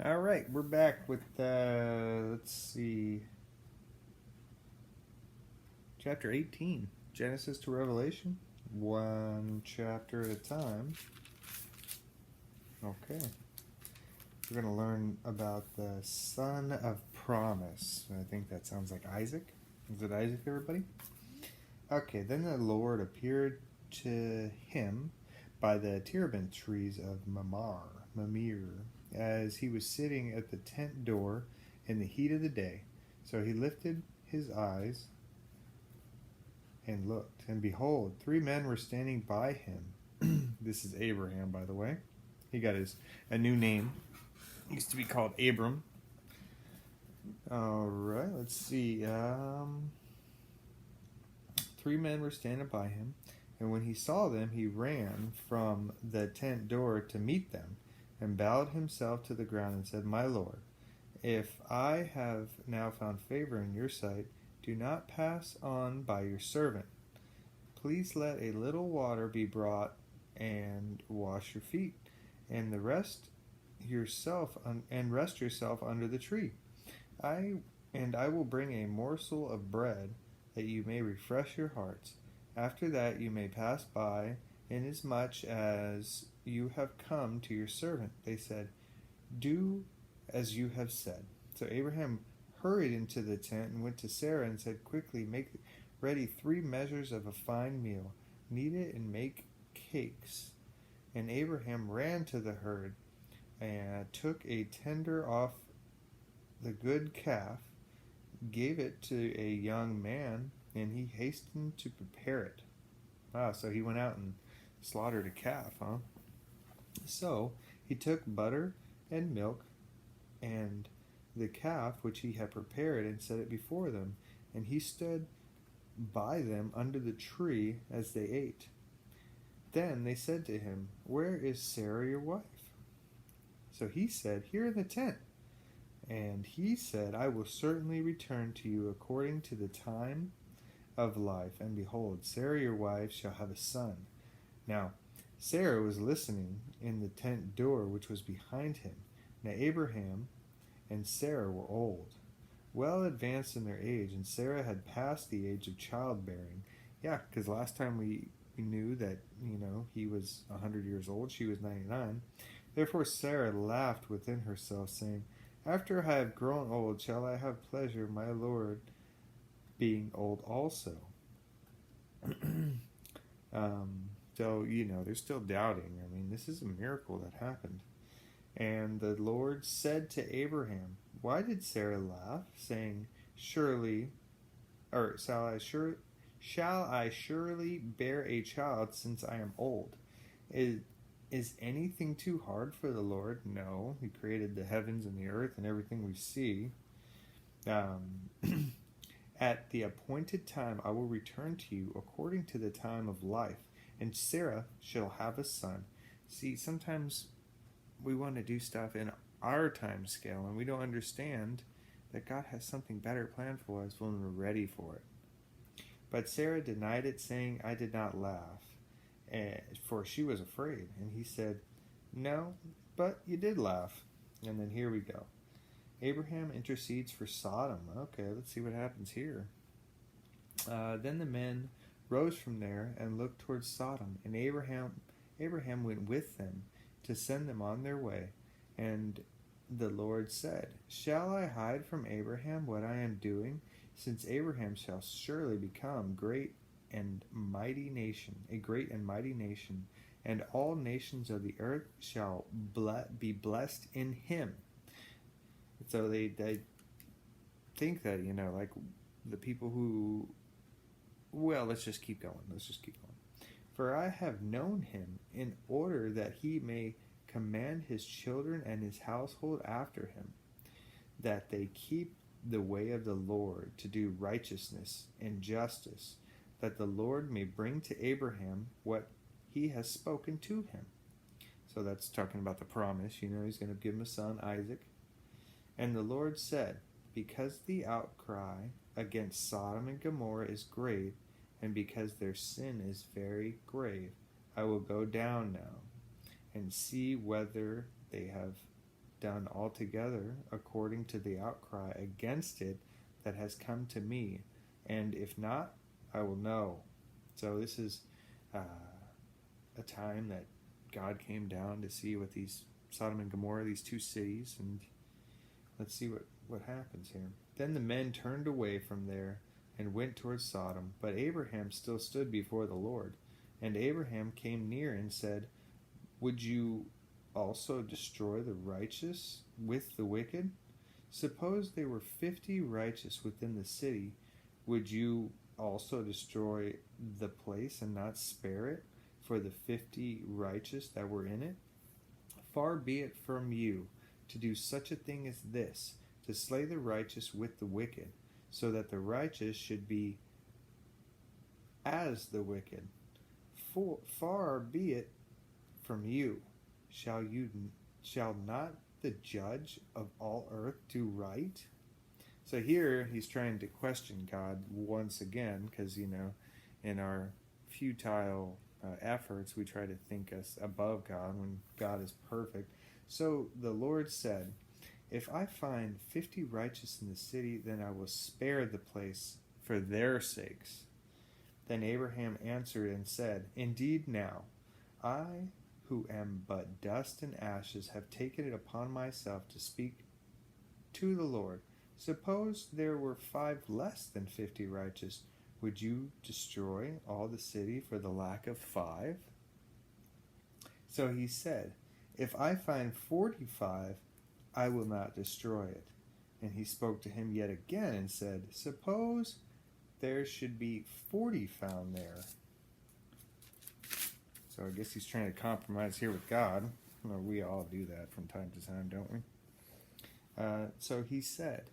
All right, we're back with, let's see, chapter 18, Genesis to Revelation, one chapter at a time. Okay, we're going to learn about the son of promise. I think that sounds like Isaac. Is it Isaac, everybody? Okay, then the Lord appeared to him by the terebinth trees of Mamre, as he was sitting at the tent door in the heat of the day. So he lifted his eyes and looked, and behold, 3 men were standing by him. This is Abraham, by the way. He got a new name. He used to be called Abram. All right, let's see. 3 men were standing by him, and when he saw them, he ran from the tent door to meet them, and bowed himself to the ground and said, "My Lord, if I have now found favor in your sight, do not pass on by your servant. Please let a little water be brought and wash your feet, and rest yourself under the tree. I will bring a morsel of bread that you may refresh your hearts. After that you may pass by, inasmuch as you have come to your servant." They said, "Do as you have said." So Abraham hurried into the tent and went to Sarah and said, "Quickly make ready 3 measures of a fine meal. Knead it and make cakes." And Abraham ran to the herd and took a tender off the good calf, gave it to a young man, and he hastened to prepare it. Wow, so he went out and slaughtered a calf, huh? So he took butter and milk and the calf which he had prepared and set it before them, and he stood by them under the tree as they ate. Then they said to him, "Where is Sarah your wife?" So he said, "Here in the tent." And he said, "I will certainly return to you according to the time of life, and behold, Sarah your wife shall have a son." Now Sarah was listening in the tent door which was behind him. Now Abraham and Sarah were old, well advanced in their age, and Sarah had passed the age of childbearing. Yeah, because last time we knew that, he was 100 years old, she was 99. Therefore Sarah laughed within herself, saying, "After I have grown old, shall I have pleasure, my Lord being old also?" So, they're still doubting. I mean, this is a miracle that happened. And the Lord said to Abraham, "Why did Sarah laugh, saying, shall I surely bear a child since I am old? Is anything too hard for the Lord? No, He created the heavens and the earth and everything we see. At the appointed time I will return to you according to the time of life, and Sarah shall have a son." See, sometimes we want to do stuff in our time scale, and we don't understand that God has something better planned for us when we're ready for it. But Sarah denied it, saying, "I did not laugh," for she was afraid. And he said, "No, but you did laugh." And then here we go. Abraham intercedes for Sodom. Okay, let's see what happens here. Then the men rose from there and looked towards Sodom, and Abraham went with them to send them on their way. And the Lord said, "Shall I hide from Abraham what I am doing? Since Abraham shall surely become a great and mighty nation, and all nations of the earth shall be blessed in him." So they think that, like the people who, well, let's just keep going. "For I have known him in order that he may command his children and his household after him, that they keep the way of the Lord to do righteousness and justice, that the Lord may bring to Abraham what he has spoken to him." So that's talking about the promise. He's going to give him a son, Isaac. And the Lord said, "Because the outcry against Sodom and Gomorrah is great, and because their sin is very grave, I will go down now and see whether they have done altogether according to the outcry against it that has come to me? And if not, I will know. So this is a time that God came down to see what these Sodom and Gomorrah, these two cities, and let's see what happens here. Then the men turned away from there and went towards Sodom, but Abraham still stood before the Lord. And Abraham came near and said, Would you also destroy the righteous with the wicked? Suppose there were 50 righteous within the city, would you also destroy the place and not spare it for the 50 righteous that were in it? Far be it from you to do such a thing as this, to slay the righteous with the wicked, so that the righteous should be as the wicked. Far be it from you. Shall not the judge of all earth do right? So here he's trying to question God once again, because, in our futile efforts, we try to think us above God when God is perfect. So the Lord said, If I find 50 righteous in the city, then I will spare the place for their sakes. Then Abraham answered and said, Indeed now, I who am but dust and ashes have taken it upon myself to speak to the Lord. Suppose there were 5 less than 50 righteous, would you destroy all the city for the lack of 5? So he said, If I find 45, I will not destroy it. And he spoke to him yet again and said, Suppose there should be 40 found there. So I guess he's trying to compromise here with God. Well, we all do that from time to time, don't we? So he said,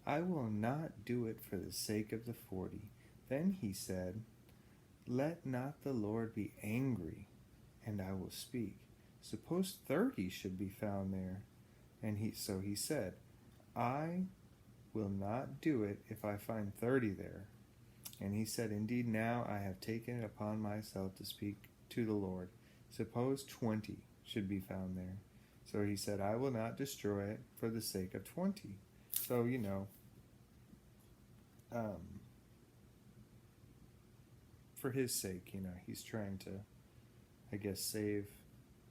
I will not do it for the sake of the 40. Then he said, Let not the Lord be angry, and I will speak. Suppose 30 should be found there. And so he said, I will not do it if I find 30 there. And he said, Indeed, now I have taken it upon myself to speak to the Lord. Suppose 20 should be found there. So he said, I will not destroy it for the sake of 20. So, for his sake, he's trying to, I guess, save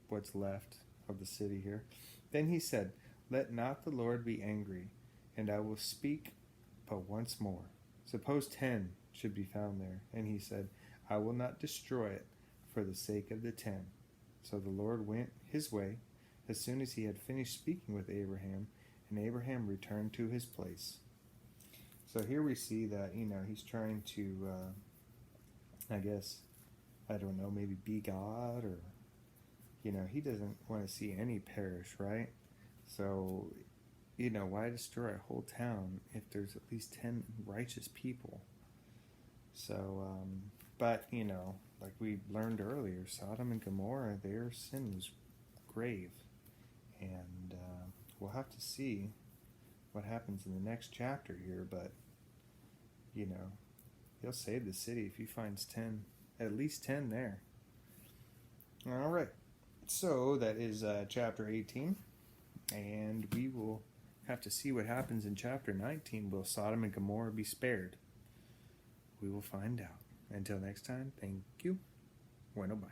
what's left of the city here. Then he said, Let not the Lord be angry, and I will speak but once more. Suppose 10 should be found there. And he said, I will not destroy it for the sake of the 10. So the Lord went his way as soon as he had finished speaking with Abraham, and Abraham returned to his place. So here we see that, he's trying to, maybe be God, or, he doesn't want to see any perish, right? So, why destroy a whole town if there's at least 10 righteous people? So, but, like we learned earlier, Sodom and Gomorrah, their sin was grave. And we'll have to see what happens in the next chapter here, but, he'll save the city if he finds 10, at least 10 there. All right. So that is chapter 18, and we will have to see what happens in chapter 19. Will Sodom and Gomorrah be spared? We will find out. Until next time, thank you. Bueno, bye.